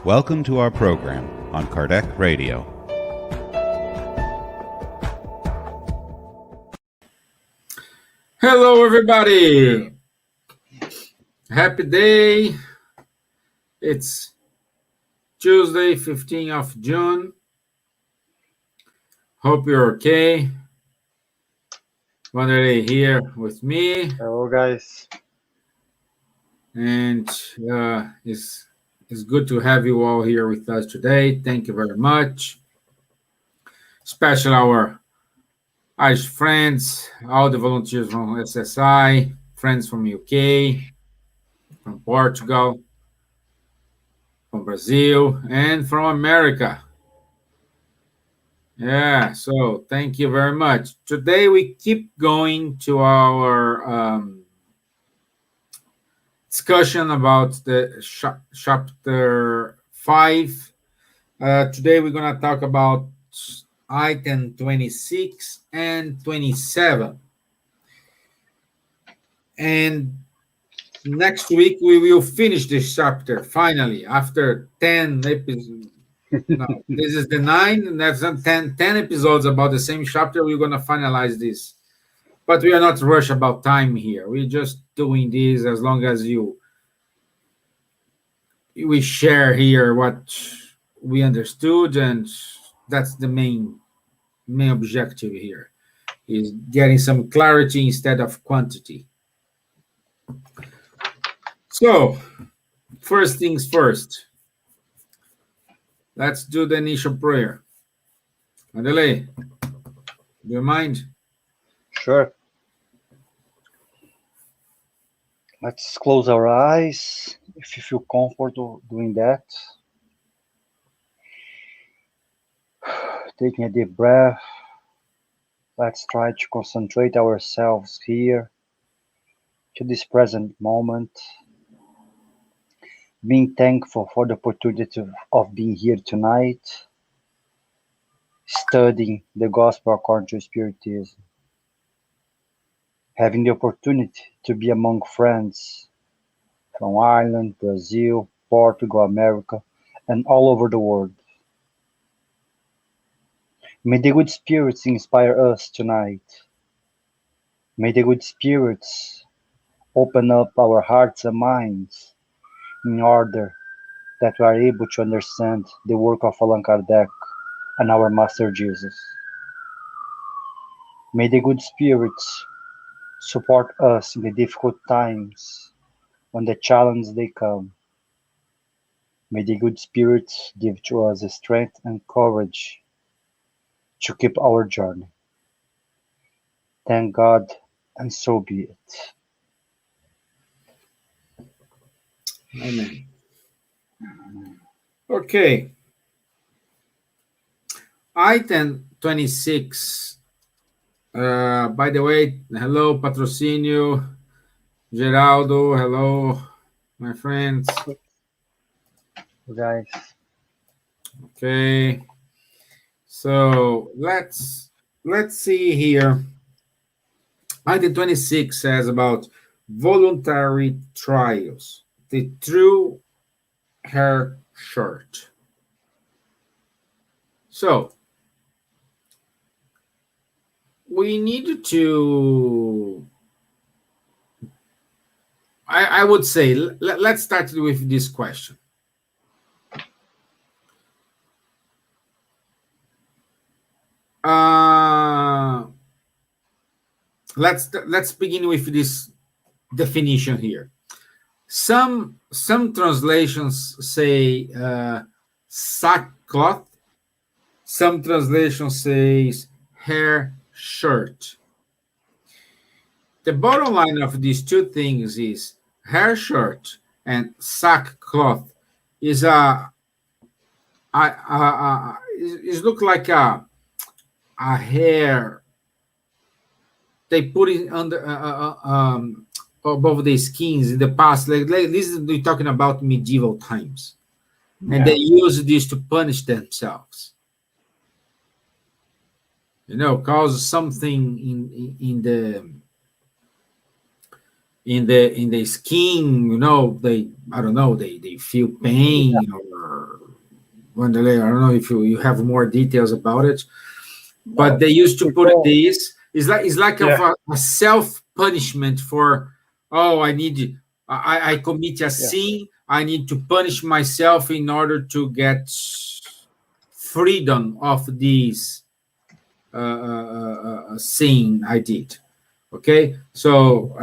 Welcome to our program on Kardec Radio. Hello, everybody. Happy day. It's Tuesday, 15th of June. Hope you're okay. Wanderley here with me. Hello, guys. And it's good to have you all here with us today. Thank you very much. Especially our Irish friends, all the volunteers from SSI, friends from UK, from Portugal, from Brazil, and from America. Yeah, so thank you very much. Today we keep going to our discussion about the chapter 5. Today we're going to talk about item 26 and 27. And next week we will finish this chapter finally after 10 episodes. No, this is the 9, and that's 10 episodes about the same chapter. We're going to finalize this. But we are not rushed about time here. We're just doing this as long as we share here what we understood, and that's the main objective here, is getting some clarity instead of quantity. So, first things first. Let's do the initial prayer. Wanderley, do you mind? Sure. Let's close our eyes if you feel comfortable doing that. Taking a deep breath. Let's try to concentrate ourselves here to this present moment. Being thankful for the opportunity of being here tonight, studying the Gospel according to Spiritism, having the opportunity to be among friends from Ireland, Brazil, Portugal, America, and all over the world. May the good spirits inspire us tonight. May the good spirits open up our hearts and minds in order that we are able to understand the work of Allan Kardec and our Master Jesus. May the good spirits support us in the difficult times when the challenges they come. May the good spirits give to us the strength and courage to keep our journey. Thank God, and so be it. Amen. Okay. Item 26. By the way, hello, Patrocinio, Geraldo, hello, my friends. Guys. Okay. So let's see here. Item 26 says about voluntary trials. The true hair shirt. So we need to, I would say, let's start with this question. Let's begin with this definition here. Some translations say sackcloth. Some translations says hair shirt. The bottom line of these two things is hair shirt and sackcloth is it look like a hair they put it under above the skins in the past. Like this is we're talking about medieval times, and they use this to punish themselves. Cause something in the skin. They feel pain or Wanderley. I don't know if you have more details about it, but No, they used to it's put all, this. It's like yeah, a self punishment for, oh, I commit a yeah. sin. I need to punish myself in order to get freedom of this sin I did. Okay, so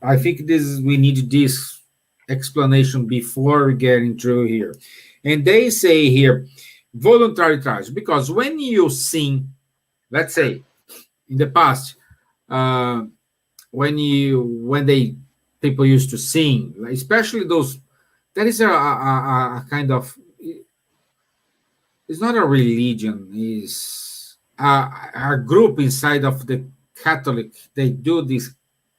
I think we need this explanation before we get into here. And they say here voluntary trials, because when you sin, let's say in the past, uh, when they people used to sing, like, especially those, that is a kind of, it's not a religion, is a group inside of the Catholic. They do this,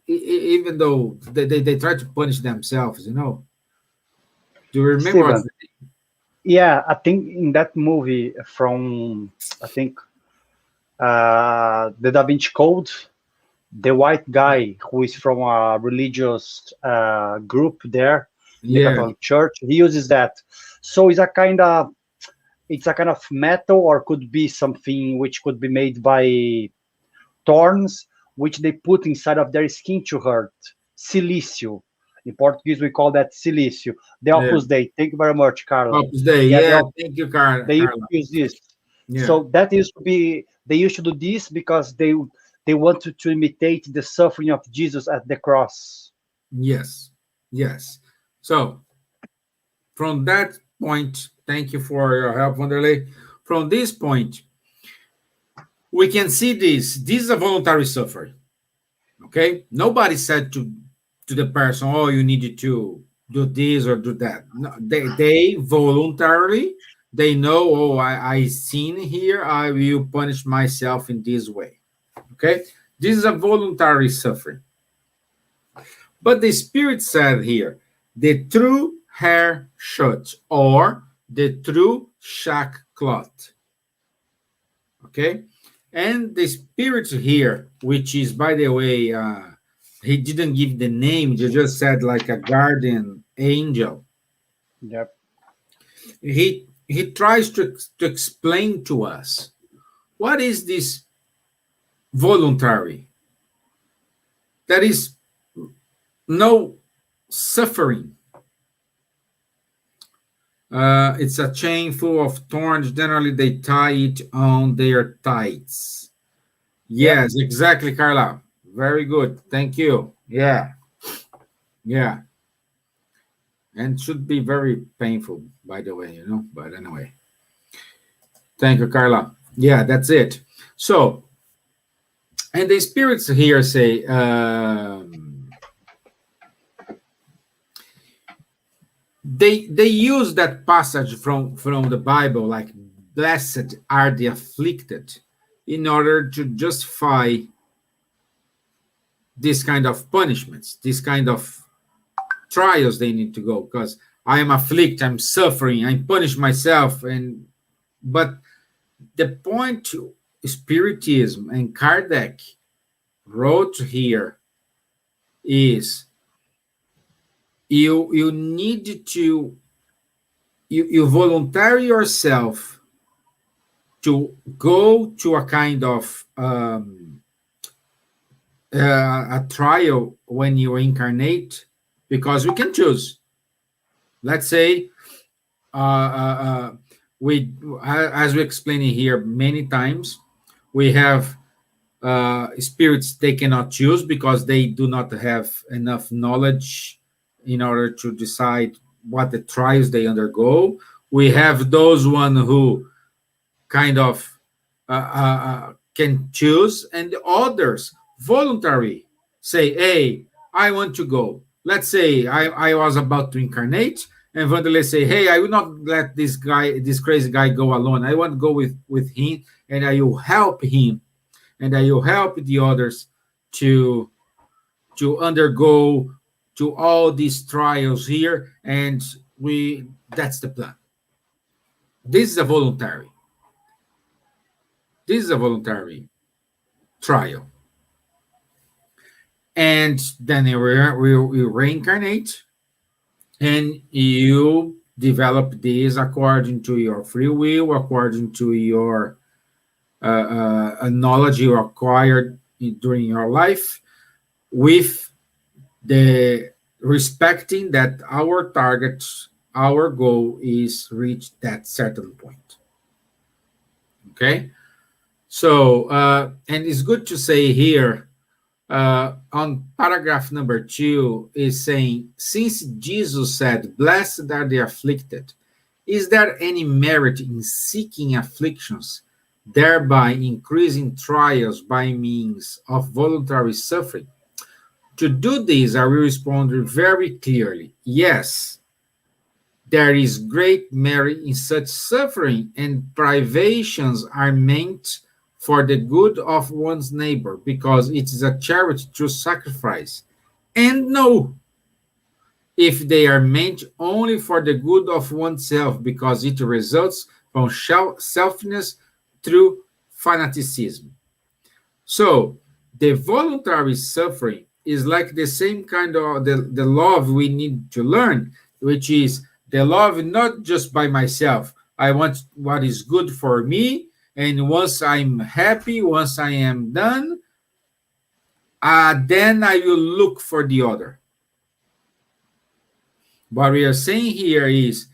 even though they try to punish themselves. Do you remember what? Stevan, yeah, I think in that movie from, I think, the Da Vinci Code, the white guy who is from a religious group there in the Yeah, Catholic Church, he uses that. So it's a kind of metal, or could be something which could be made by thorns, which they put inside of their skin to hurt. Silicio. In Portuguese, we call that silicio. The yeah. Opus Dei. Thank you very much, Carla. Opus Dei. Yeah, Yeah, thank you, they used Carla. to use this. Yeah. So that used to be, they used to do this because they wanted to imitate the suffering of Jesus at the cross. Yes. Yes. So from that point, thank you for your help, Wanderley. From this point, we can see this. This is a voluntary suffering. Okay, nobody said to the person, "Oh, you need to do this or do that." No, they voluntarily, they know. Oh, I sin here. I will punish myself in this way. Okay, this is a voluntary suffering. But the Spirit said here, the true hair shirt or the true sackcloth. Okay, and the Spirit here, which is, by the way, he didn't give the name, he just said like a guardian angel. Yep. He tries to explain to us what is this voluntary. There is no suffering. It's a chain full of thorns. Generally, they tie it on their tights. Yep. Yes, exactly, Carla. Very good. Thank you. Yeah, yeah. And should be very painful, by the way. But anyway, thank you, Carla. Yeah, that's it. So, and the spirits here say, they use that passage from the Bible, like blessed are the afflicted, in order to justify this kind of punishments, this kind of trials they need to go, because I am afflicted, I'm suffering, I punish myself. But the point to Spiritism and Kardec wrote here is you need to you volunteer yourself to go to a kind of a trial when you incarnate, because we can choose. Let's say we, as we explained here many times, we have spirits they cannot choose because they do not have enough knowledge in order to decide what the trials they undergo. We have those one who kind of can choose, and the others voluntary say, "Hey, I want to go." Let's say I was about to incarnate, and Wanderley say, "Hey, I will not let this crazy guy go alone. I want to go with him, and I will help him, and I will help the others to undergo to all these trials here." And that's the plan. This is a voluntary. This is a voluntary trial. And then we reincarnate, and you develop this according to your free will, according to your knowledge you acquired during your life, with the respecting that our target, our goal is reach that certain point. Okay, so and it's good to say here on paragraph number 2 is saying, since Jesus said, "Blessed are the afflicted," is there any merit in seeking afflictions, thereby increasing trials by means of voluntary suffering? To do this, I will respond very clearly: yes, there is great merit in such suffering, and privations are meant for the good of one's neighbor, because it is a charity through sacrifice. And no, if they are meant only for the good of oneself, because it results from selfishness through fanaticism. So, the voluntary suffering is like the same kind of the love we need to learn, which is the love not just by myself. I want what is good for me, and once I'm happy, once I am done, then I will look for the other. What we are saying here is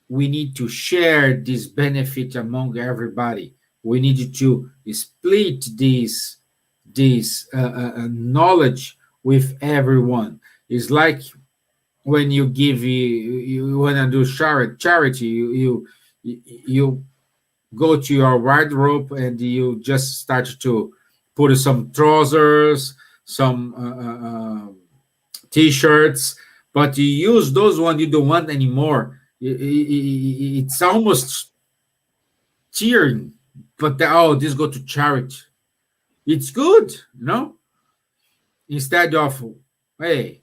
we need to share this benefit among everybody. We need to split this knowledge with everyone. It's like when you give you want to do charity, you go to your wardrobe and you just start to put some trousers, some t-shirts, but you use those ones you don't want anymore. It's almost cheering, but this go to charity. It's good, instead of, hey,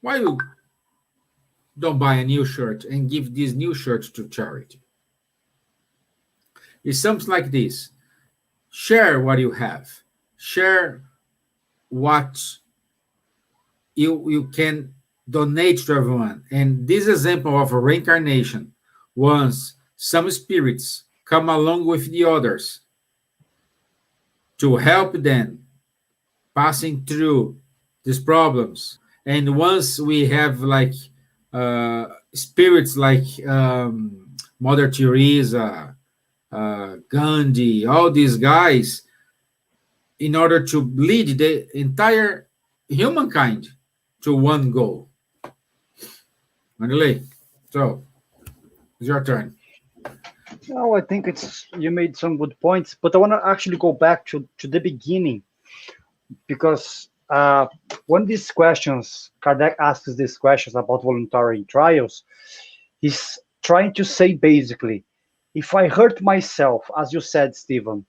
why you don't buy a new shirt and give this new shirt to charity? It's something like this. Share what you have. Share what you can donate to everyone. And this example of a reincarnation, once some spirits come along with the others to help them passing through these problems. And once we have like spirits like Mother Teresa, Gandhi, all these guys, in order to lead the entire humankind to one goal. Wanderley, so it's your turn. No, I think you made some good points, but I want to actually go back to the beginning, because when these questions, Kardec asks these questions about voluntary trials, he's trying to say basically, if I hurt myself, as you said, Stevan,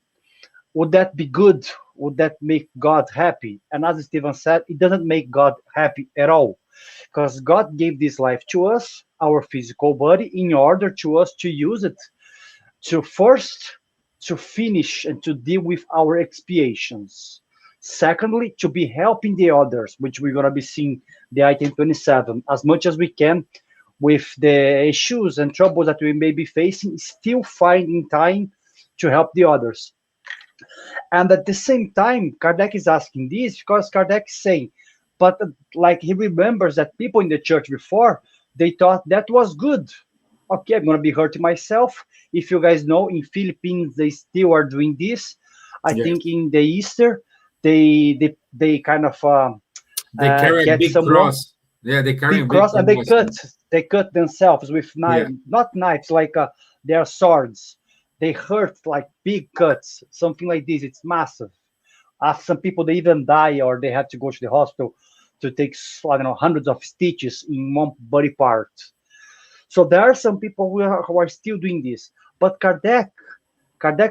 would that be good? Would that make God happy? And as Stevan said, it doesn't make God happy at all, because God gave this life to us, our physical body, in order to us to use it to first to finish and to deal with our expiations. Secondly, to be helping the others, which we're going to be seeing the item 27, as much as we can with the issues and troubles that we may be facing, still finding time to help the others. And at the same time, Kardec is asking this because Kardec is saying, but like he remembers that people in the church before, they thought that was good. Okay, I'm going to be hurting myself. If you guys know, in Philippines, they still are doing this. I think in the Easter, they kind of they carry a big cross. Yeah, they carry a big cross, and they cut themselves with knives, not knives, like they are swords. They hurt like big cuts, something like this. It's massive. Some people, they even die, or they have to go to the hospital to take, I don't know, hundreds of stitches in one body part. So there are some people who are still doing this. But Kardec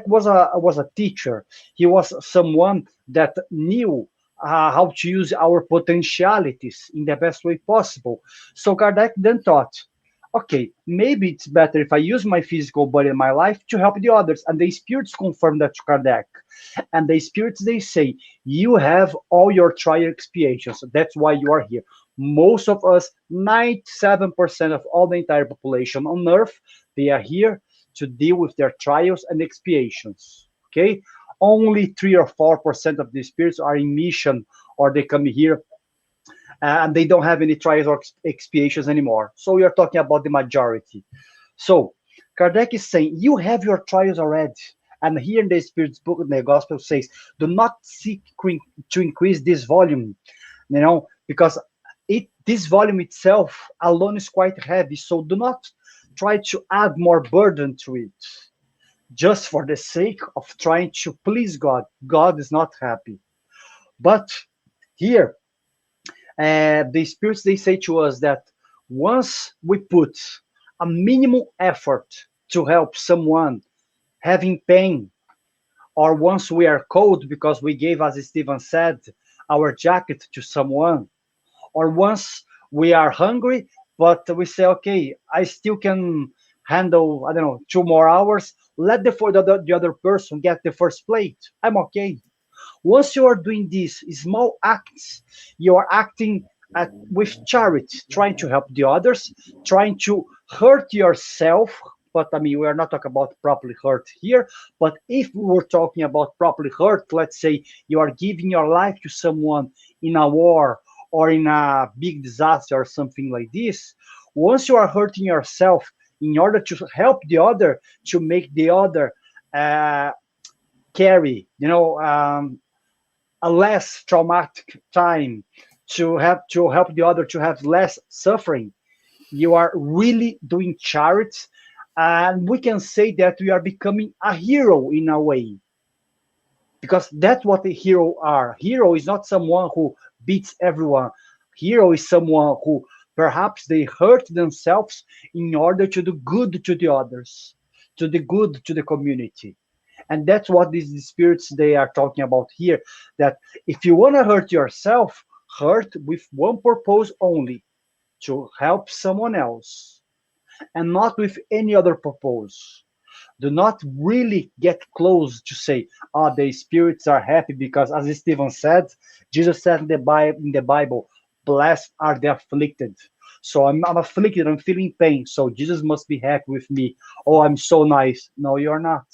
was a teacher. He was someone that knew how to use our potentialities in the best way possible. So Kardec then thought, okay, maybe it's better if I use my physical body in my life to help the others. And the spirits confirm that to Kardec. And the spirits, they say, you have all your trial expiations. So that's why you are here. Most of us, 97% of all the entire population on Earth, they are here to deal with their trials and expiations. Okay, only 3 or 4% of the spirits are in mission, or they come here and they don't have any trials or expiations anymore. So we are talking about the majority. So Kardec is saying you have your trials already. And here in the Spirit's book, in the Gospel says, do not seek to increase this volume, because this volume itself alone is quite heavy. So do not try to add more burden to it, just for the sake of trying to please God. God is not happy. But here, the spirits, they say to us that once we put a minimal effort to help someone having pain, or once we are cold because we gave, as Stevan said, our jacket to someone, or once we are hungry, but we say, okay, I still can handle, I don't know, 2 more hours, let the other person get the first plate, I'm okay. Once you are doing these small acts, you are acting with charity, trying to help the others, trying to hurt yourself. But I mean, we are not talking about properly hurt here. But if we were talking about properly hurt, let's say you are giving your life to someone in a war or in a big disaster or something like this, once you are hurting yourself in order to help the other, to make the other carry, a less traumatic time, to help the other to have less suffering, you are really doing charity. And we can say that we are becoming a hero in a way, because that's what a hero are. Hero is not someone who beats everyone. Hero is someone who perhaps they hurt themselves in order to do good to the others, to the good to the community. And that's what these spirits, they are talking about here, that if you want to hurt yourself, hurt with one purpose only, to help someone else, and not with any other purpose. Do not really get close to say, the spirits are happy because, as Stevan said, Jesus said in the Bible, blessed are the afflicted. So I'm afflicted, I'm feeling pain, so Jesus must be happy with me. Oh, I'm so nice. No, you're not.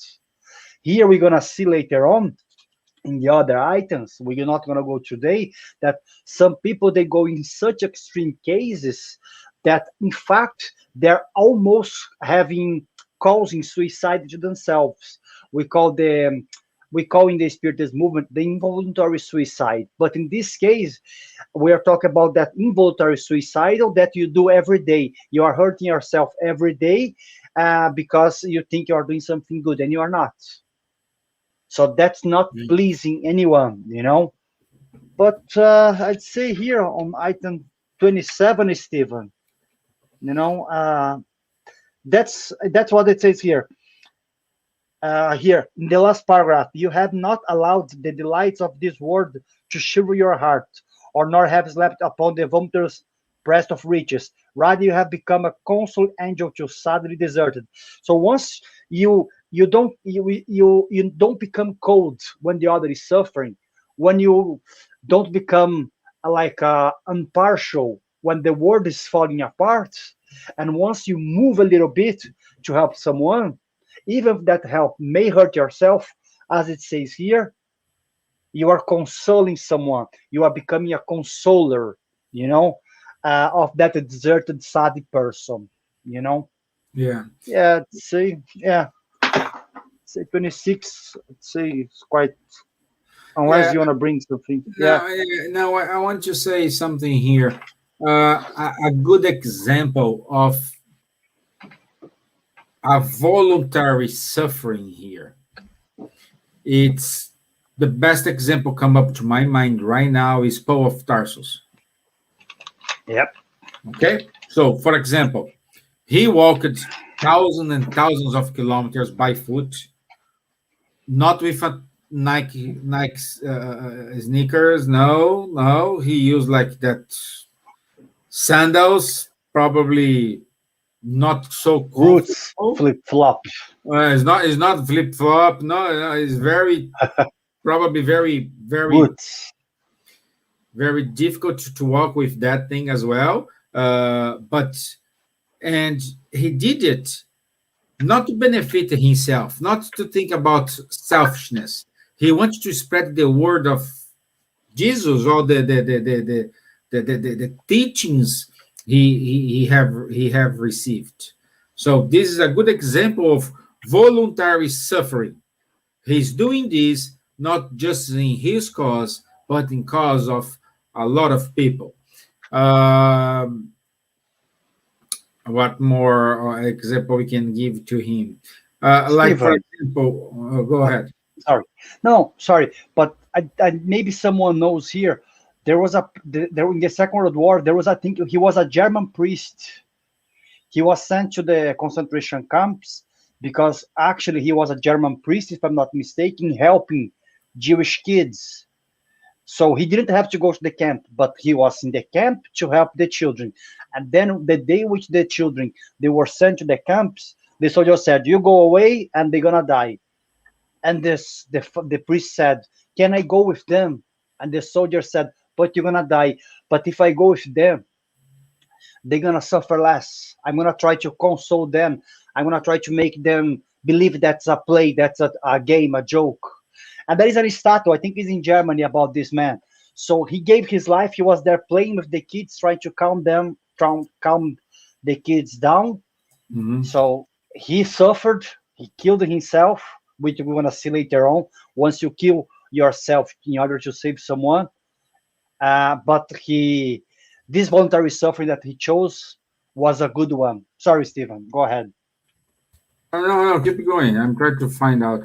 Here we're going to see later on in the other items, we're not going to go today, that some people, they go in such extreme cases that in fact they're almost causing suicide to themselves. We call in the Spiritist movement the involuntary suicide. But in this case, we are talking about that involuntary suicidal that you do every day. You are hurting yourself every day because you think you are doing something good and you are not. So that's not pleasing anyone, But I'd say here on item 27, Stevan, that's what it says here. Here in the last paragraph, you have not allowed the delights of this world to shiver your heart, or nor have slept upon the vomitous breast of riches. Rather, you have become a consul angel to sadly deserted. So once you don't become cold when the other is suffering, when you don't become like impartial when the world is falling apart, and once you move a little bit to help someone, even if that help may hurt yourself, as it says here, you are consoling someone. You are becoming a consoler, of that deserted, sad person, Yeah. Yeah, say 26. Say it's quite. Unless you want to bring something. Now I want to say something here. A good example of a voluntary suffering here. It's the best example come up to my mind right now is Paul of Tarsus. Yep. Okay. So, for example, he walked thousands and thousands of kilometers by foot, not with a Nike sneakers. No, he used like that sandals, probably not so Roots flip flop. It's not flip flop. No, it's very probably very Roots. very difficult to work with that thing as well. And he did it not to benefit himself, not to think about selfishness. He wanted to spread the word of Jesus, or the teachings he have received. So this is a good example of voluntary suffering. He's doing this not just in his cause, but in cause of a lot of people. What more example we can give to him? Like, for Steven, example, go ahead. sorry. No, sorry, but maybe someone knows here. There was there in the Second World War. There was, I think, he was a German priest. He was sent to the concentration camps because actually he was a German priest, if I'm not mistaken, helping Jewish kids. So he didn't have to go to the camp, but he was in the camp to help the children. And then the day which the children they were sent to the camps, the soldier said, "You go away, and they're gonna die." And the priest said, "Can I go with them?" And the soldier said, "But you're gonna die. But if I go with them, they're gonna suffer less. I'm gonna try to console them. I'm gonna try to make them believe that's a play, that's a game, a joke." And there is a statue, I think it's in Germany, about this man. So he gave his life. He was there playing with the kids, trying to calm the kids down. Mm-hmm. So he suffered. He killed himself, which we're gonna see later on. Once you kill yourself in order to save someone, but this voluntary suffering that he chose was a good one. Sorry, Steven, go ahead. No, keep going. I'm trying to find out.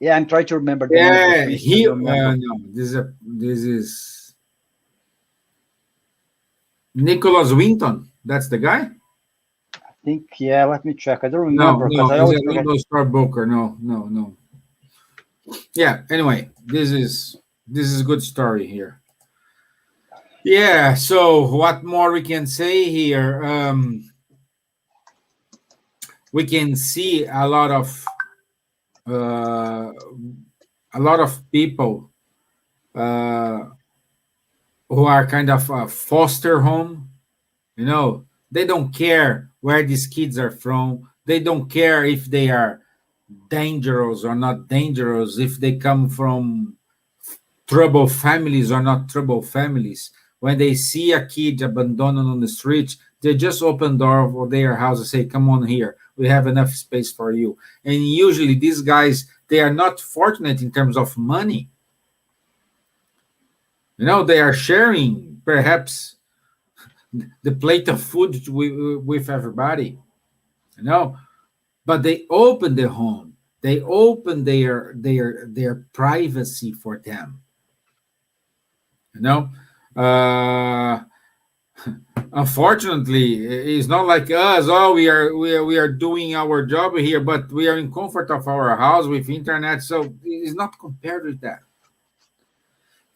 Yeah, I'm trying to remember the name of the Yeah, priest. no, this is Nicholas Winton. That's the guy. I think, yeah, let me check. I don't No, remember no, because I it's always a forget. London Star Booker. No. Yeah. Anyway, this is a good story here. Yeah. So what more we can say here? We can see uh, a lot of people uh, who are kind of a foster home. You know, they don't care where these kids are from. They don't care if they are dangerous or not dangerous, if they come from trouble families or not trouble families. When they see a kid abandoned on the street, they just open door of their house and say, "Come on here, we have enough space for you." And usually these guys, they are not fortunate in terms of money. You know, they are sharing perhaps the plate of food with everybody. You know, but they open the home. They open their privacy for them. You know, uh, unfortunately, it's not like us. Oh, we are doing our job here, but we are in comfort of our house with internet. So it's not compared with that.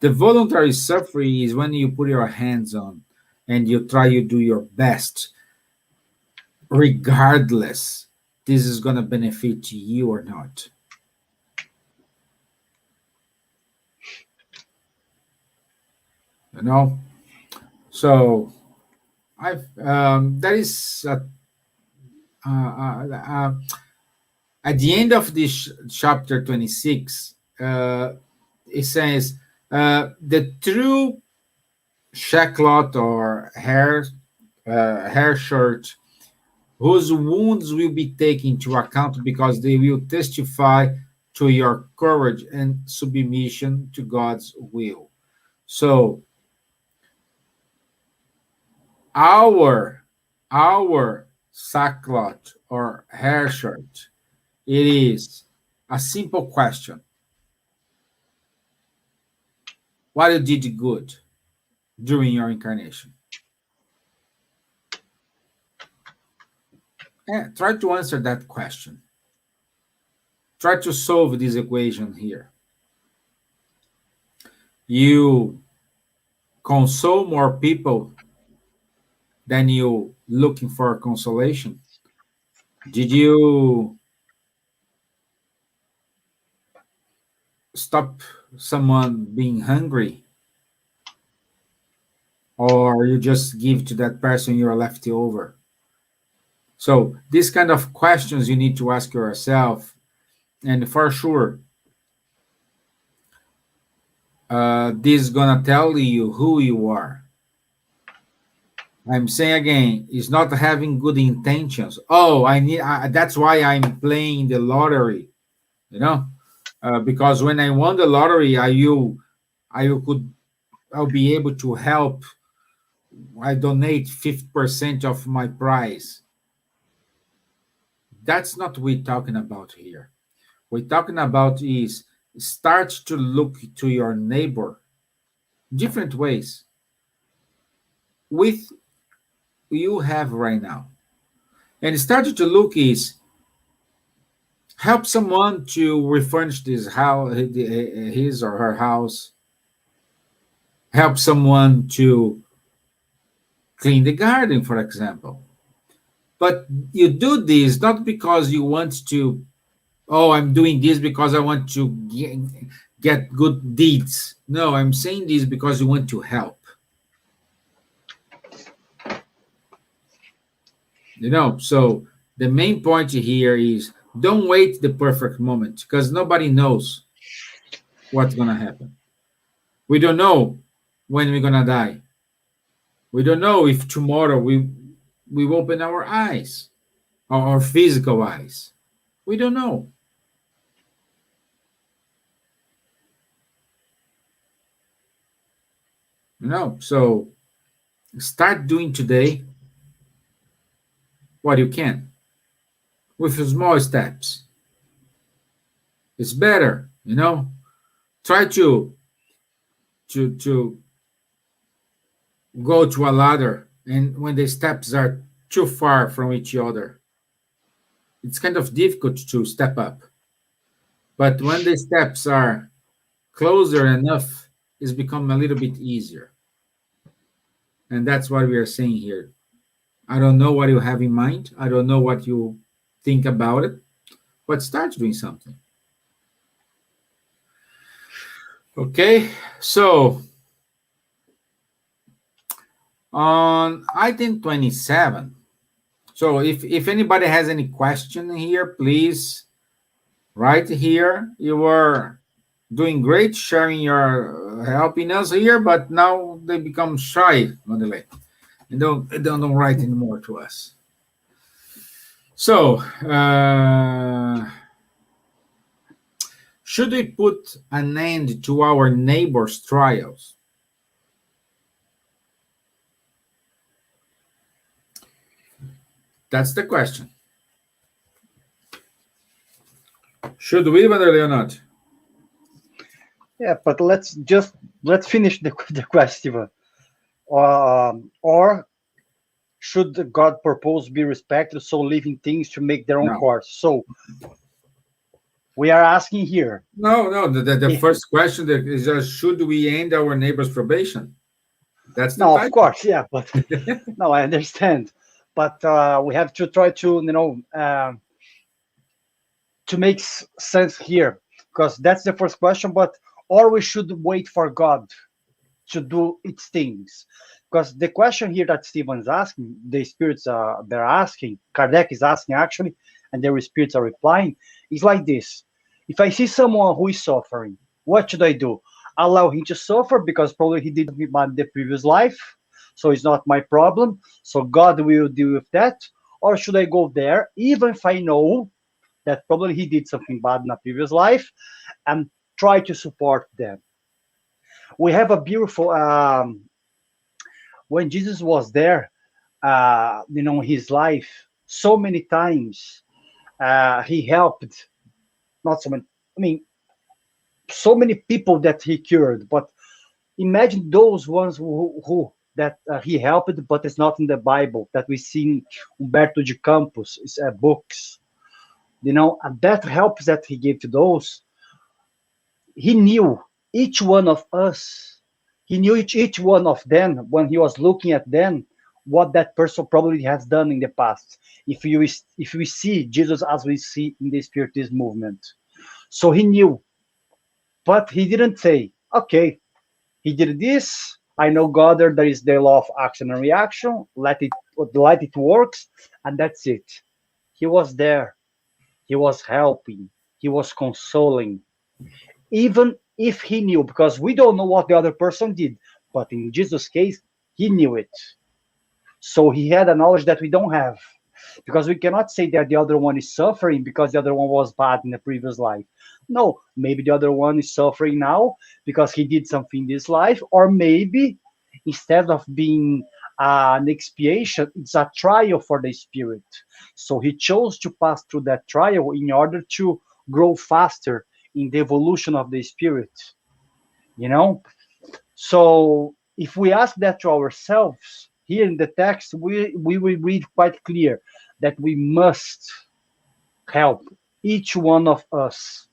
The voluntary suffering is when you put your hands on and you try to do your best, regardless this is going to benefit you or not. You know, so I've that is uh, uh, at the end of this chapter 26. It says the true shacklet or hair shirt, whose wounds will be taken into account because they will testify to your courage and submission to God's will. So our sackcloth or hair shirt, it is a simple question: what you did good during your incarnation? Try to answer that question. Try to solve this equation here. You console more people than you looking for consolation. Did you stop someone being hungry or you just give to that person you're left over? So these kind of questions you need to ask yourself, and for sure, this is gonna tell you who you are. I'm saying again, it's not having good intentions. Oh, that's why I'm playing the lottery, you know, because when I won the lottery, I'll be able to help. I donate 50% of my prize. That's not what we're talking about here. We're talking about is start to look to your neighbor different ways with you have right now. And start to look is help someone to refurnish this house, his or her house. Help someone to clean the garden, for example. But you do this not because you want to, oh, I'm doing this because I want to get good deeds. No, I'm saying this because you want to help. So the main point here is don't wait the perfect moment because nobody knows what's going to happen. We don't know when we're going to die. We don't know if tomorrow we open our eyes, our physical eyes. We don't know. So start doing today what you can with small steps. It's better, Try to go to a ladder, and when the steps are too far from each other, it's kind of difficult to step up. But when the steps are closer enough, it's become a little bit easier. And that's what we are saying here. I don't know what you have in mind. I don't know what you think about it, but start doing something. Okay, so on item 27. So if anybody has any question here, please write here. You are doing great sharing your helping us here, but now they become shy, Wanderley. They don't write anymore to us. So should we put an end to our neighbor's trials? That's the question. Should we, Wanderley, or not? Yeah, but let's finish the question. Or should God purpose be respected, so living things to make their own course? So we are asking here. No. The first question is just, should we end our neighbor's probation? That's the title. Of course, yeah, but no, I understand. But we have to try to, to make sense here, because that's the first question. But or we should wait for God to do its things, because the question here that Stevan's asking, the spirits they're asking, Kardec is asking actually, and their spirits are replying, is like this: if I see someone who is suffering, what should I do? Allow him to suffer because probably he did it in the previous life, so it's not my problem, so God will deal with that? Or should I go there, even if I know that probably he did something bad in a previous life, and try to support them? We have a beautiful when Jesus was there, his life, so many times he helped, not so many, so many people that he cured. But imagine those ones who that he helped, but it's not in the Bible, that we see in Umberto de Campos' books. That helps that he gave to those. He knew each one of us. He knew each one of them when he was looking at them, what that person probably has done in the past. If we see Jesus as we see in the Spiritist movement. So he knew, but he didn't say, okay, he did this, I know God, there is the law of action and reaction. Let it works, and that's it. He was there. He was helping. He was consoling. Even if he knew, because we don't know what the other person did, but in Jesus' case, he knew it. So he had a knowledge that we don't have. Because we cannot say that the other one is suffering because the other one was bad in the previous life. No, maybe the other one is suffering now because he did something in this life, or maybe instead of being an expiation, it's a trial for the spirit. So he chose to pass through that trial in order to grow faster in the evolution of the spirit. You know? So if we ask that to ourselves, here in the text, we will read quite clear that we must help each one of us,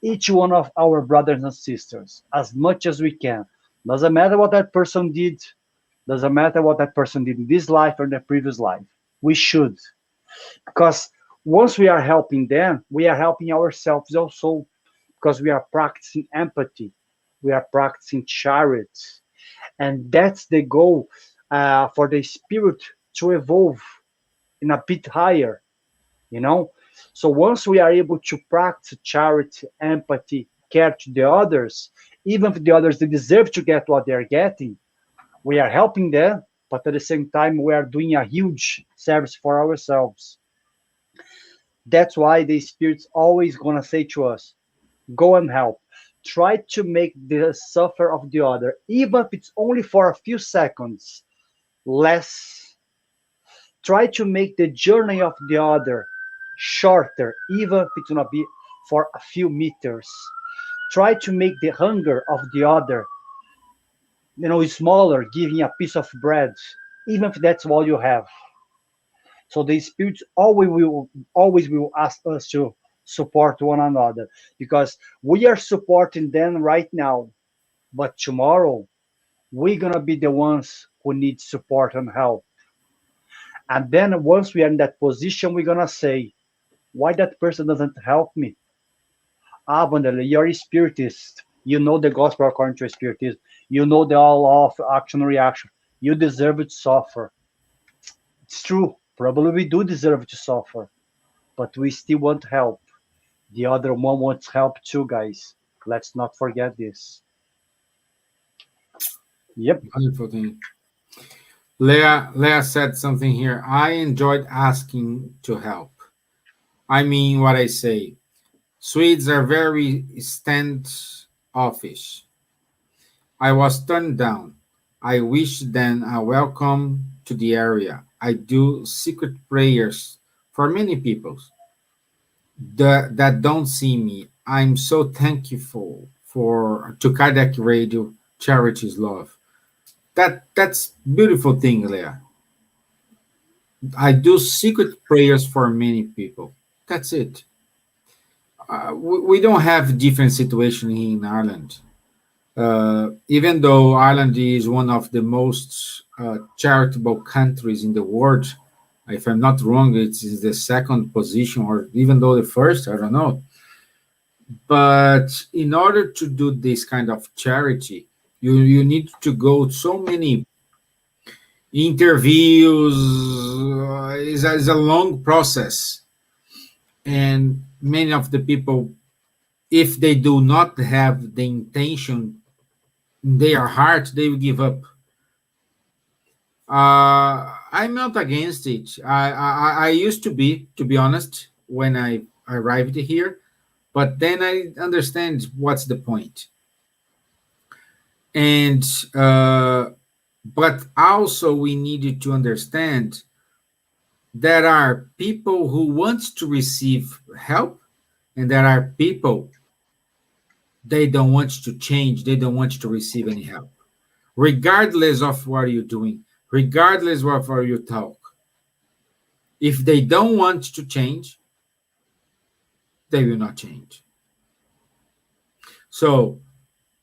each one of our brothers and sisters, as much as we can. Doesn't matter what that person did, doesn't matter what that person did in this life or the previous life. We should. Because once we are helping them, we are helping ourselves also, because we are practicing empathy, we are practicing charity. And that's the goal for the spirit to evolve in a bit higher, you know. So once we are able to practice charity, empathy, care to the others, even if the others they deserve to get what they're getting, we are helping them, but at the same time we are doing a huge service for ourselves. That's why the spirit's always gonna say to us, go and help. Try to make the suffer of the other, even if it's only for a few seconds, less. Try to make the journey of the other shorter, even if it's gonna be for a few meters. Try to make the hunger of the other, smaller, giving a piece of bread, even if that's all you have. So the spirits always will ask us to support one another, because we are supporting them right now, but tomorrow we're gonna be the ones who need support and help. And then once we are in that position, we're gonna say, why that person doesn't help me? Ah, Wanderley, you're a spiritist. You know the gospel according to spiritism. You know the law of action and reaction. You deserve to suffer. It's true. Probably we do deserve to suffer, but we still want help. The other one wants help too, guys. Let's not forget this. Yep. Wonderful thing. Leah said something here. I enjoyed asking to help. I mean what I say. Swedes are very standoffish. I was turned down. I wish them a welcome to the area. I do secret prayers for many people that don't see me. I'm so thankful for to Kardec Radio Charities Love. That's beautiful thing, Leah. I do secret prayers for many people. That's it. We don't have different situation here in Ireland. Even though Ireland is one of the most charitable countries in the world, if I'm not wrong, it's the second position, or even though the first, I don't know. But in order to do this kind of charity, you need to go so many interviews. It's a long process, and many of the people, if they do not have the intention in their heart, they will give up. I'm not against it. I used to be honest, when I arrived here, but then I understand what's the point. And but also we needed to understand there are people who want to receive help, and there are people they don't want to change, they don't want to receive any help, regardless of what you're doing, regardless of how you talk. If they don't want to change, they will not change. So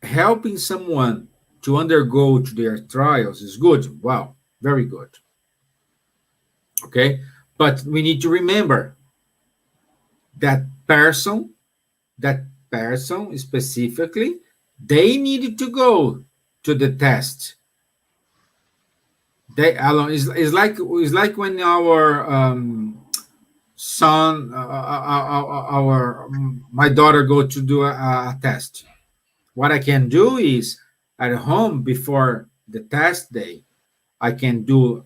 helping someone to undergo to their trials is good. Wow, very good. Okay, but we need to remember that that person specifically, they needed to go to the test They Allan is like when our son, our my daughter go to do a test. What I can do is at home before the test day, I can do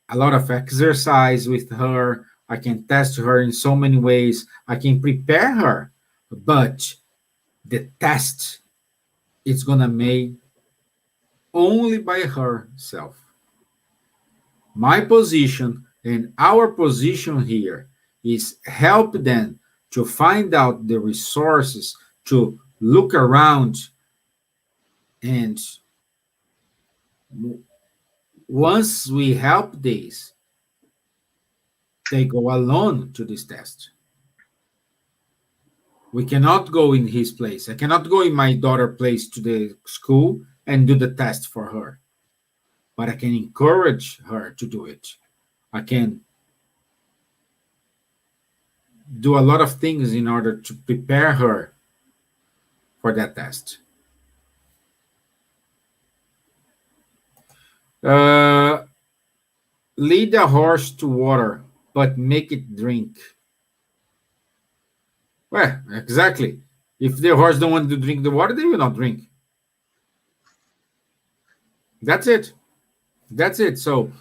a lot of exercise with her. I can test her in so many ways. I can prepare her, but the test is gonna made only by herself. My position and our position here is help them to find out the resources, to look around, and once we help these, they go alone to this test. We cannot go in his place. I cannot go in my daughter's place to the school and do the test for her, but I can encourage her to do it. I can do a lot of things in order to prepare her for that test. Uh, Lead a horse to water, but make it drink. Well, exactly. If the horse don't want to drink the water, they will not drink. That's it. That's it. So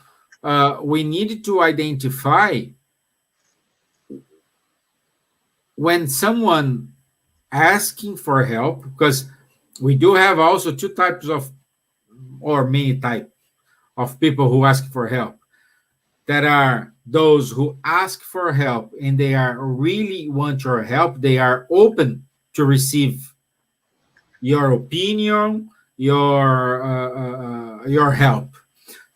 we need to identify when someone asking for help, because we do have also two types of, or many type of people who ask for help. That are those who ask for help and they are really want your help. They are open to receive your opinion, your help.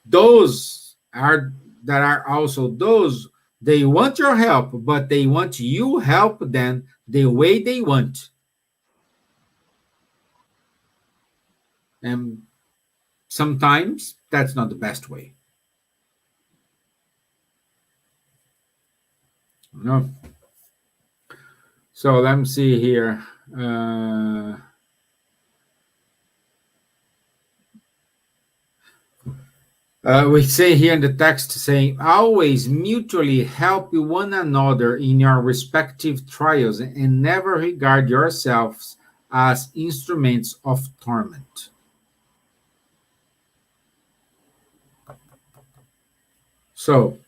Those are that are also those they want your help, but they want you help them the way they want. And sometimes that's not the best way. No. So let me see here. We say here in the text saying, always mutually help one another in your respective trials and never regard yourselves as instruments of torment. So,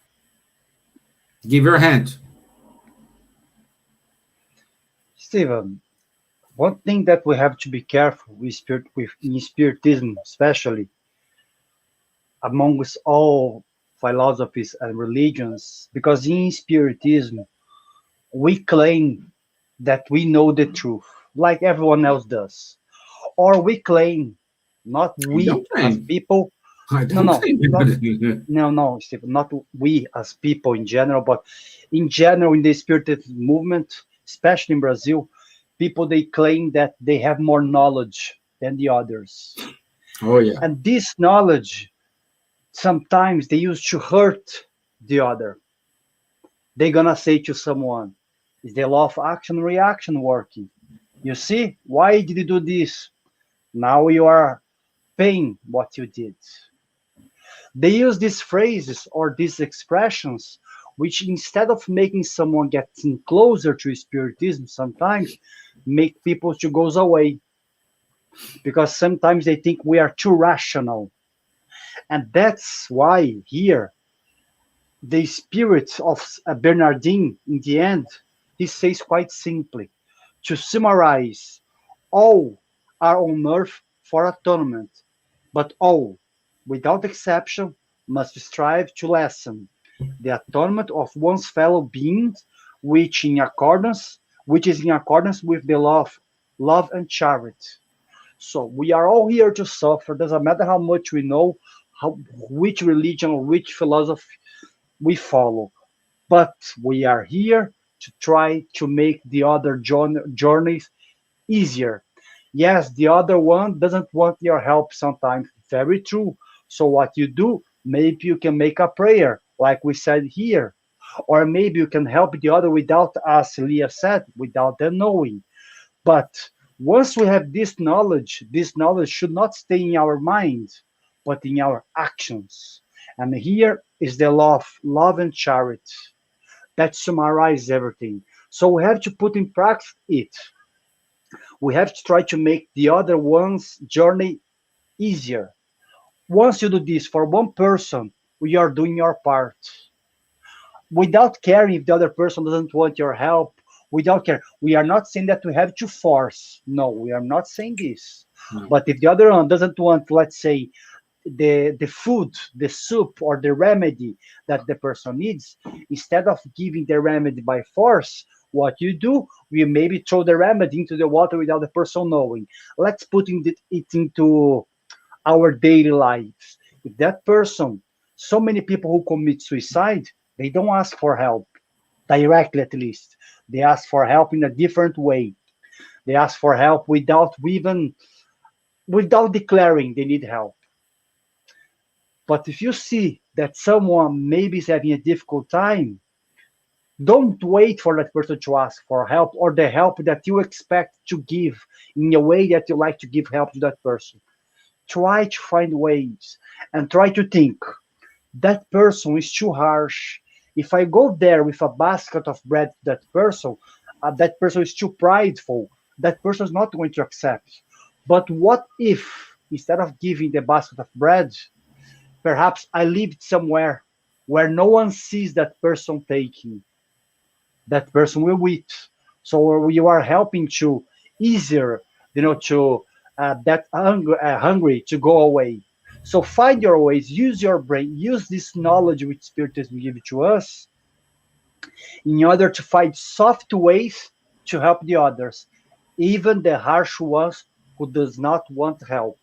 give your hand. Stevan, one thing that we have to be careful with in Spiritism, especially amongst all philosophies and religions, because in Spiritism we claim that we know the truth, like everyone else does, or we claim, not I we don't as claim. people. I No, don't no, not, claim. no, Stephen, not we as people in general, but in general in the Spiritist movement, especially in Brazil, people they claim that they have more knowledge than the others, Oh, yeah. and this knowledge sometimes they use to hurt the other. They're gonna say to someone, "Is the law of action reaction working? You see, why did you do this? Now you are paying what you did." They use these phrases or these expressions, which instead of making someone getting closer to Spiritism, sometimes make people to goes away because sometimes they think we are too rational. And that's why here the spirit of Bernardine, in the end, he says quite simply, to summarize, all are on earth for atonement, but all, without exception, must strive to lessen the atonement of one's fellow beings, which is in accordance with the law of love and charity. So we are all here to suffer. Doesn't matter how much we know, which religion or which philosophy we follow, but we are here to try to make the other journeys easier. Yes, the other one doesn't want your help sometimes. Very true. So what you do, maybe you can make a prayer, like we said here, or maybe you can help the other without, as Leah said, without them knowing. But once we have this knowledge should not stay in our mind, but in our actions. And here is the love and charity. That summarizes everything. So we have to put in practice it. We have to try to make the other one's journey easier. Once you do this for one person, we are doing your part. Without caring if the other person doesn't want your help, without care. We are not saying that we have to force. No, we are not saying this. No. But if the other one doesn't want, let's say, the food, the soup, or the remedy that the person needs, instead of giving the remedy by force, what you do, we maybe throw the remedy into the water without the person knowing. Let's put it into our daily lives. If that person, so many people who commit suicide, they don't ask for help, directly at least. They ask for help in a different way. They ask for help without declaring they need help. But if you see that someone maybe is having a difficult time, don't wait for that person to ask for help or the help that you expect to give in a way that you like to give help to that person. Try to find ways and try to think, that person is too harsh. If I go there with a basket of bread to that person is too prideful. That person is not going to accept. But what if, instead of giving the basket of bread, perhaps I leave it somewhere where no one sees that person taking. That person will eat. So you are helping to easier, to that hungry to go away. So find your ways, use your brain, use this knowledge which Spiritism give to us in order to find soft ways to help the others, even the harsh ones who does not want help.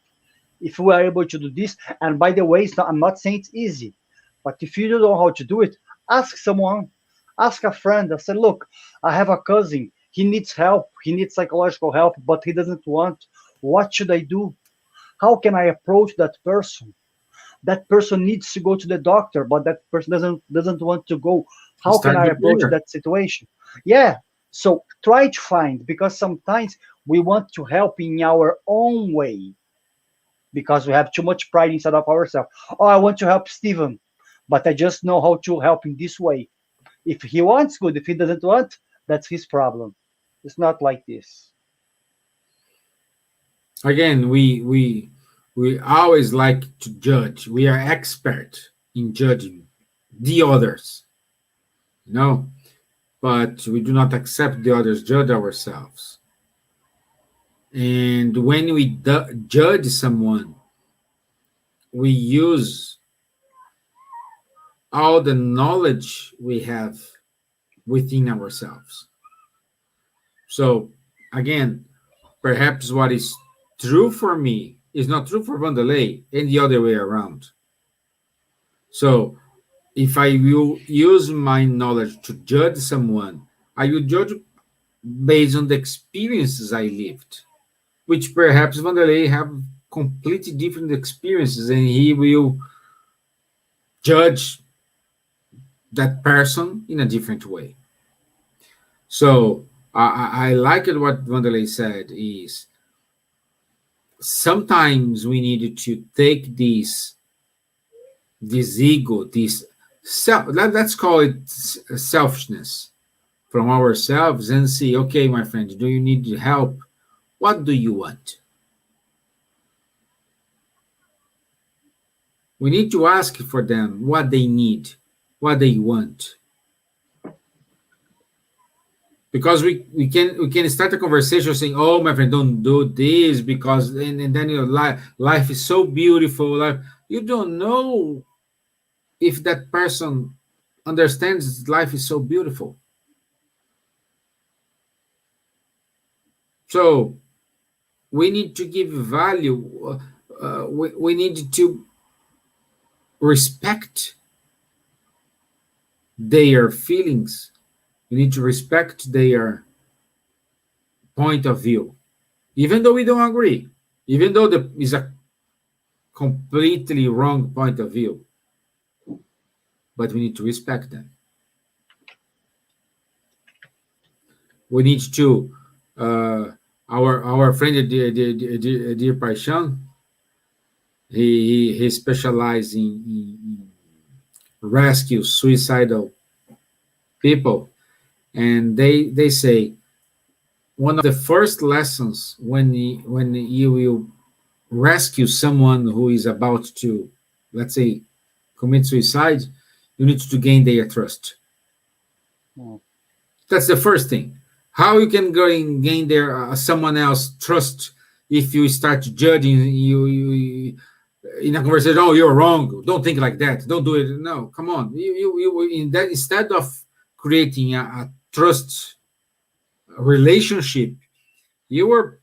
If we are able to do this, and by the way, I'm not saying it's easy, but if you don't know how to do it, ask someone, ask a friend. I said, look, I have a cousin. He needs help. He needs psychological help, but he doesn't want. What should I do? How can I approach that person? That person needs to go to the doctor, but that person doesn't want to go. How can I approach that situation? Yeah. So try to find, because sometimes we want to help in our own way, because we have too much pride inside of ourselves. Oh, I want to help Stevan, but I just know how to help in this way. If he wants, good. If he doesn't want, that's his problem. It's not like this. Again, we always like to judge. We are expert in judging the others, but we do not accept the others, judge ourselves. And when we judge someone, we use all the knowledge we have within ourselves. So, again, perhaps what is true for me is not true for Wanderley, and the other way around. So, if I will use my knowledge to judge someone, I will judge based on the experiences I lived, which perhaps Wanderley have completely different experiences, and he will judge that person in a different way. So I like it what Wanderley said is sometimes we need to take this ego, this let's call it selfishness from ourselves and see, okay, my friend, do you need help? What do you want? We need to ask for them what they need, what they want. Because we can start a conversation saying, oh, my friend, don't do this because, and then your life is so beautiful. You don't know if that person understands life is so beautiful. So we need to give value. We need to respect their feelings. We need to respect their point of view, even though we don't agree, even though there is a completely wrong point of view. But we need to respect them. We need to, our friend, dear Paixão, he specializes in rescue suicidal people, and they say one of the first lessons when you will rescue someone who is about to, let's say, commit suicide, you need to gain their trust. Mm. That's the first thing. How you can go and gain their someone else trust if you start judging you in a conversation? Oh, you're wrong. Don't think like that. Don't do it. No, come on. You in that, instead of creating a trust relationship, you are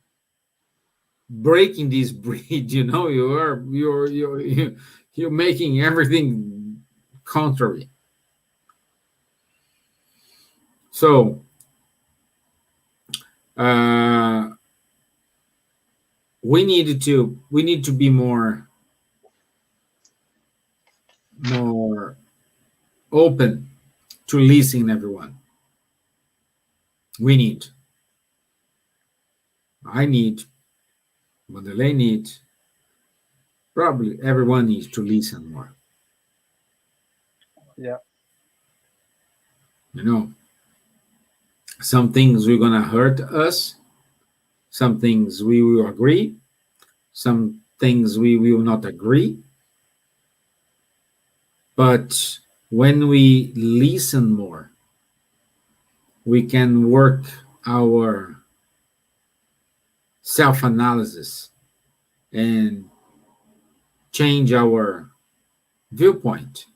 breaking this bridge. You're making everything contrary. So we need to be more open to listen everyone. I need, Wanderley needs, probably everyone needs to listen more. Yeah. Some things we're gonna hurt us, some things we will agree, some things we will not agree. But when we listen more, we can work our self-analysis and change our viewpoint,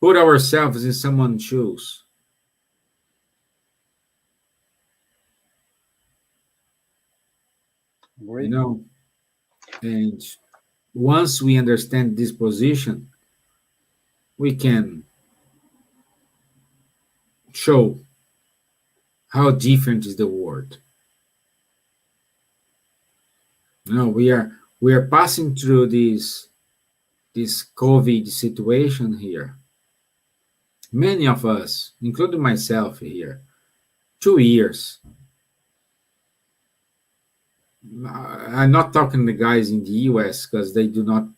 put ourselves in someone's shoes. Great. And once we understand this position, we can show how different is the world. We are passing through this COVID situation here. Many of us, including myself here, 2 years. I'm not talking the guys in the US because they do not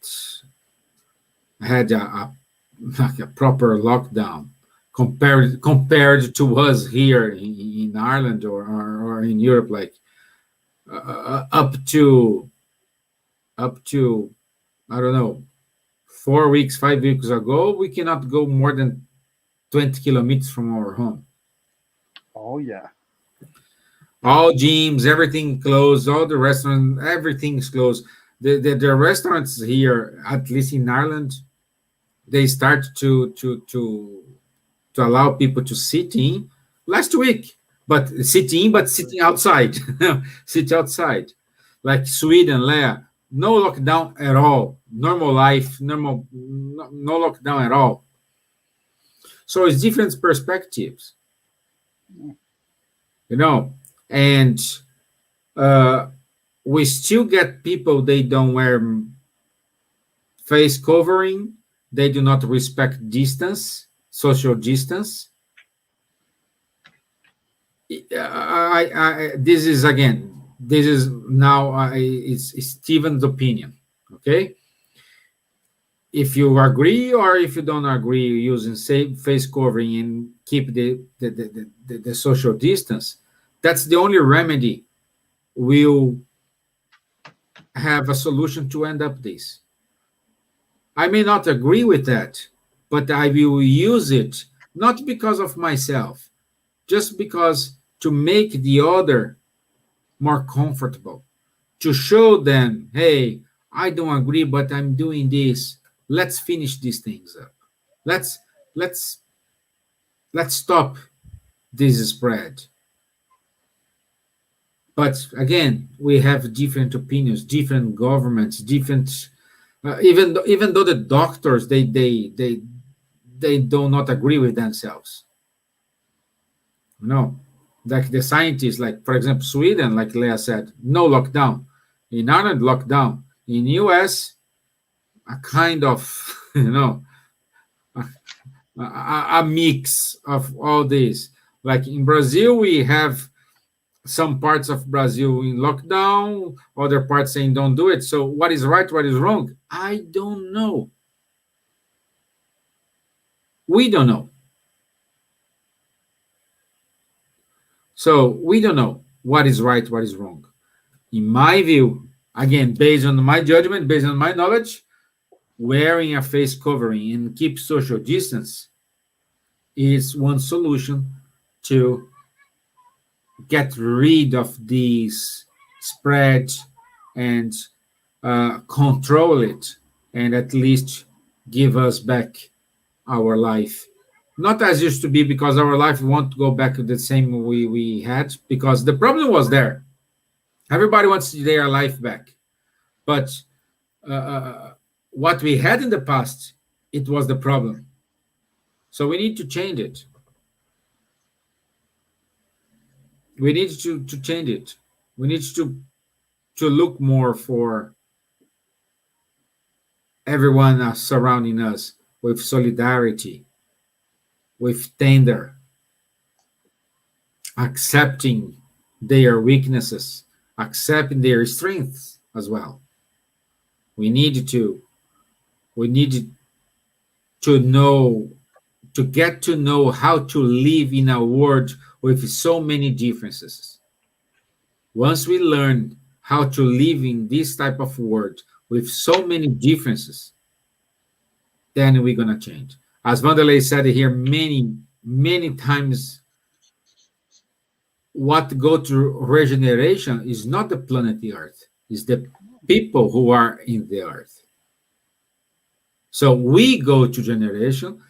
had a proper lockdown compared to us here in Ireland or in Europe, like up to I don't know, 4 weeks, 5 weeks ago, we cannot go more than 20 kilometers from our home. Oh yeah. All gyms, everything closed, all the restaurants, everything's closed. The restaurants here, at least in Ireland, they start to allow people to sit in last week, but sitting outside. Sit outside. Like Sweden, Leah, no lockdown at all. Normal life, no lockdown at all. So it's different perspectives. And we still get people, they don't wear face covering, they do not respect distance, social distance. This is now it's Steven's opinion, okay? If you agree or if you don't agree using face covering and keep the social distance, that's the only remedy will have a solution to end up this. I may not agree with that, but I will use it not because of myself, just because to make the other more comfortable, to show them, hey, I don't agree, but I'm doing this. Let's finish these things up. Let's stop this spread. But again, we have different opinions, different governments, different. Even though the doctors they do not agree with themselves. Like the scientists, like for example Sweden, like Leah said, no lockdown. In Ireland, lockdown. In US, a kind of a mix of all this. Like in Brazil, we have some parts of Brazil in lockdown, other parts saying don't do it. So what is right, what is wrong? I don't know. We don't know. So we don't know what is right, what is wrong. In my view, again, based on my judgment, based on my knowledge, wearing a face covering and keep social distance is one solution to get rid of these spread and control it, and at least give us back our life. Not as used to be, because our life won't go back to the same we had, because the problem was there. Everybody wants their life back. But what we had in the past, it was the problem. So we need to change it. We need to change it. We need to look more for everyone surrounding us with solidarity, with tender, accepting their weaknesses, accepting their strengths as well. We need to know, to get to know how to live in a world with so many differences. Once we learn how to live in this type of world with so many differences, then we're going to change. As Wanderley said here many times, what go to regeneration is not the planet the Earth, it's the people who are in the Earth. So we go to generation,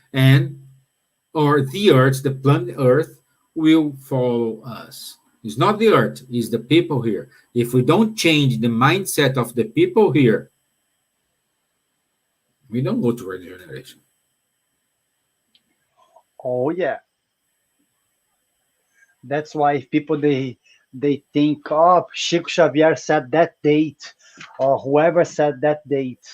or the Earth, the planet Earth, will follow us. It's not the Earth, it's the people here. If we don't change the mindset of the people here, we don't go to regeneration. Oh yeah. That's why if people they think, oh, Chico Xavier said that date, or whoever said that date.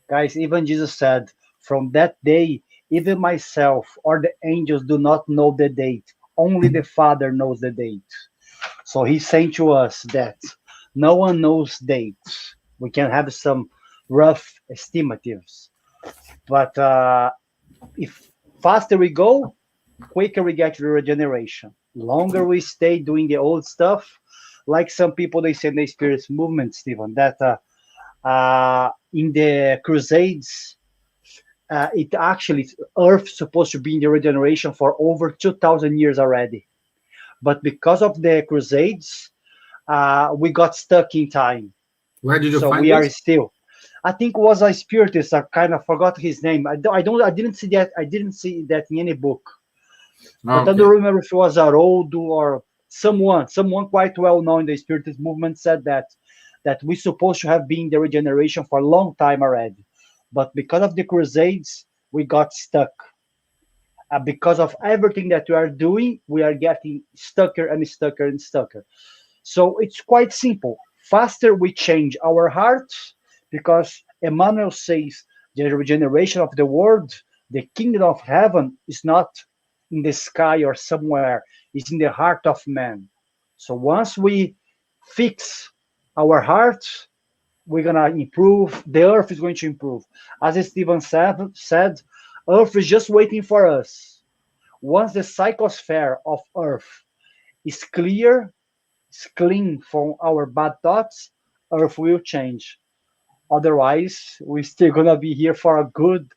Guys, even Jesus said, from that day, even myself or the angels do not know the date. Only the Father knows the date. So he's saying to us that no one knows dates. We can have some rough estimatives, but if faster we go, quicker we get to the regeneration. Longer we stay doing the old stuff, like some people they say in the Spiritist movement, Stevan, that in the Crusades, it actually Earth supposed to be in the regeneration for over 2,000 years already, but because of the Crusades, we got stuck in time. Where did you So find we this? are still. I think it was a Spiritist. I kind of forgot his name. I didn't see that. I didn't see that in any book. But I Okay. don't remember if it was Haroldo or someone quite well known in the Spiritist movement said that we're supposed to have been the regeneration for a long time already. But because of the Crusades, we got stuck. Because of everything that we are doing, we are getting stucker and stucker and stucker. So it's quite simple. Faster we change our hearts, because Emmanuel says the regeneration of the world, the kingdom of heaven, is not in the sky or somewhere, it's in the heart of man. So once we fix our hearts, we're gonna improve. The earth is going to improve. As Stevan said, earth is just waiting for us. Once the psychosphere of earth is clear, is clean from our bad thoughts, earth will change. Otherwise, we're still gonna be here for a good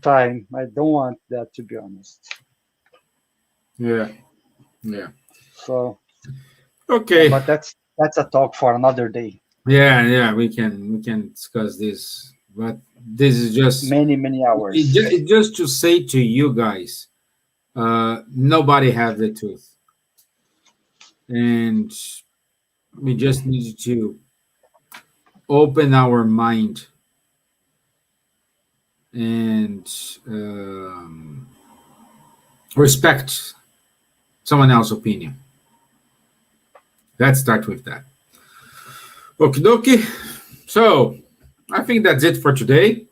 time. I don't want that, to be honest. Yeah. So, Okay. but that's a talk for another day. Yeah. We can discuss this, but this is just Many hours. just to say to you guys, nobody has the truth, and we just need to open our mind and respect someone else's opinion. Let's start with that. Okie dokie. So I think that's it for today.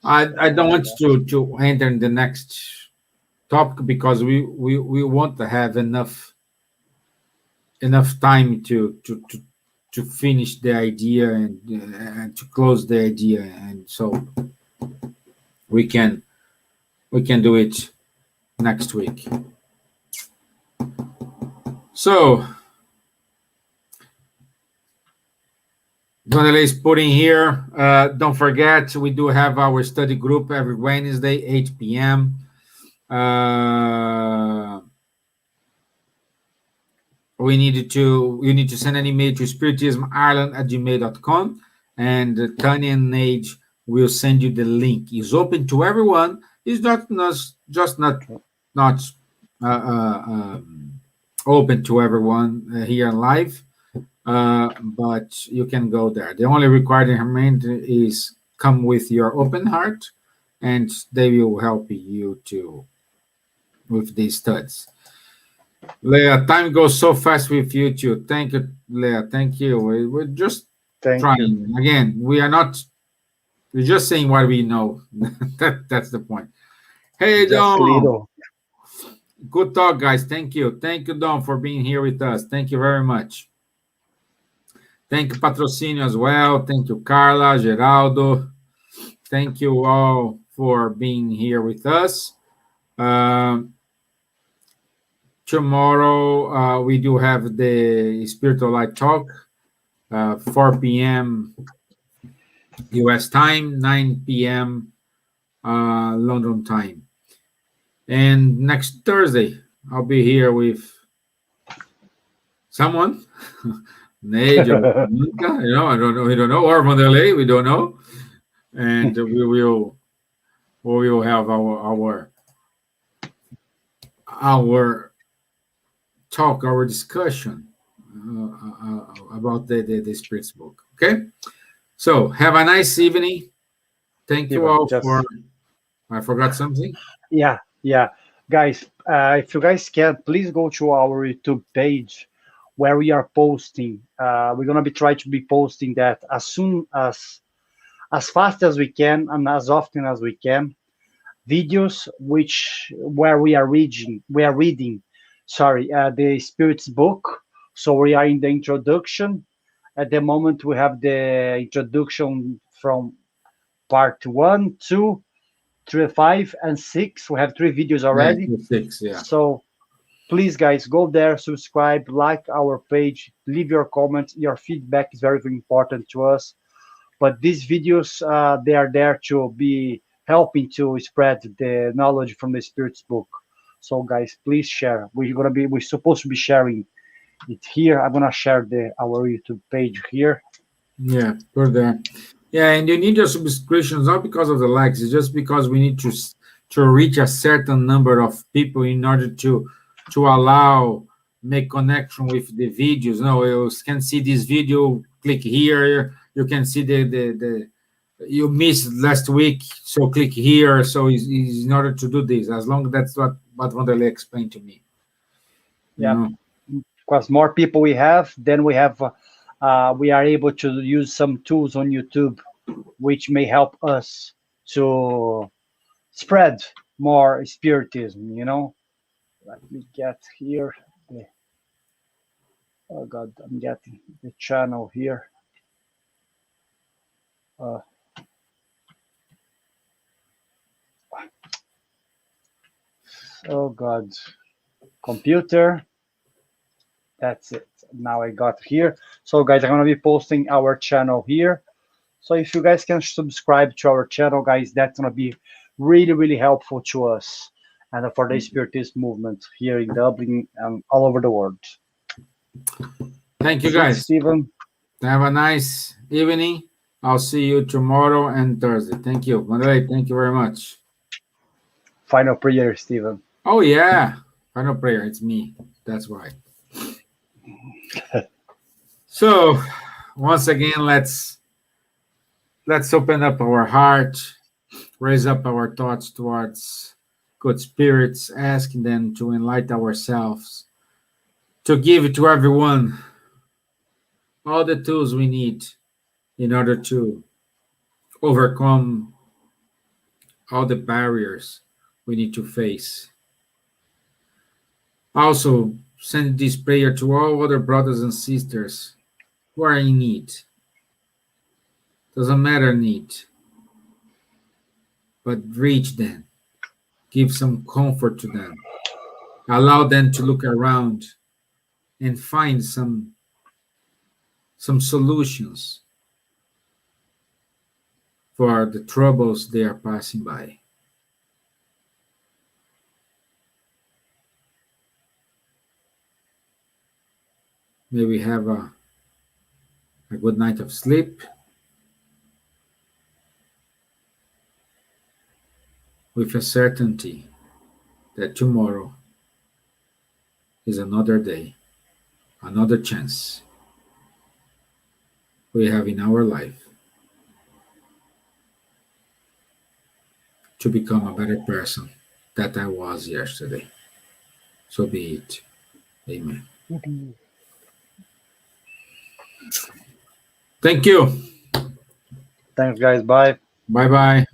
I don't want to enter in the next topic, because we want to have enough time to finish the idea and to close the idea, and so we can do it next week. So Wanderley is putting here. Don't forget, we do have our study group every Wednesday, 8 p.m. You need to send an email to spiritismireland@gmail.com, and Tanya and Nage will send you the link. It's open to everyone. It's not open to everyone here live, but you can go there. The only requirement is come with your open heart, and they will help you with these studies. Leah, time goes so fast with you too. Thank you, Leah. Thank you. We're just trying. Again, we're just saying what we know. That's the point. Hey, Don. Good talk, guys. Thank you. Thank you, Don, for being here with us. Thank you very much. Thank you, Patrocinio, as well. Thank you, Carla, Geraldo. Thank you all for being here with us. Tomorrow, we do have the Spiritual Light Talk, 4 p.m. U.S. time, 9 p.m. London time. And next Thursday, I'll be here with someone, Nage or Monica, I don't know, or Wanderley, we don't know. And we will have our talk, our discussion about the Spirits book. Okay, so have a nice evening. Thank you all for. I forgot something. Yeah, guys. If you guys can, please go to our YouTube page where we are posting. We're gonna be trying to be posting that as soon as fast as we can and as often as we can. Videos where we are reading the Spirits book. So we are in the introduction. At the moment, we have the introduction from part 1, 2, 3, 5, and 6. We have 3 videos already. 6, yeah. So please, guys, go there, subscribe, like our page, leave your comments. Your feedback is very, very important to us. But these videos, they are there to be helping to spread the knowledge from the Spirits book. So, guys, please share. We're supposed to be sharing it here. I'm gonna share our YouTube page here. Yeah, go there. Yeah, and you need your subscriptions not because of the likes. It's just because we need to reach a certain number of people in order to make connection with the videos. No, you can see this video. Click here. You can see the you missed last week, so click here. So it's in order to do this, as long as that's what Wanderley explained to me. Yeah, because more people we have, then we have we are able to use some tools on YouTube, which may help us to spread more Spiritism. Let me get here. Oh God, I'm getting the channel here. Oh God, computer. That's it. Now I got here. So guys, I'm gonna be posting our channel here. So if you guys can subscribe to our channel, guys, that's gonna be really, really helpful to us and for the Spiritist movement here in Dublin and all over the world. Thank you, guys. Steven. Have a nice evening. I'll see you tomorrow and Thursday. Thank you. Wanderley, thank you very much. Final prayer, Steven. Oh, yeah. Final prayer. It's me. That's right. So, once again, let's open up our heart, raise up our thoughts towards good spirits, asking them to enlighten ourselves, to give to everyone all the tools we need in order to overcome all the barriers we need to face. Also, send this prayer to all other brothers and sisters who are in need. Doesn't matter need. but reach them. Give some comfort to them. Allow them to look around and find some solutions for the troubles they are passing by. May we have a good night of sleep with a certainty that tomorrow is another day, another chance we have in our life to become a better person that I was yesterday. So be it. Amen. Thank you. Thanks, guys. Bye. Bye-bye.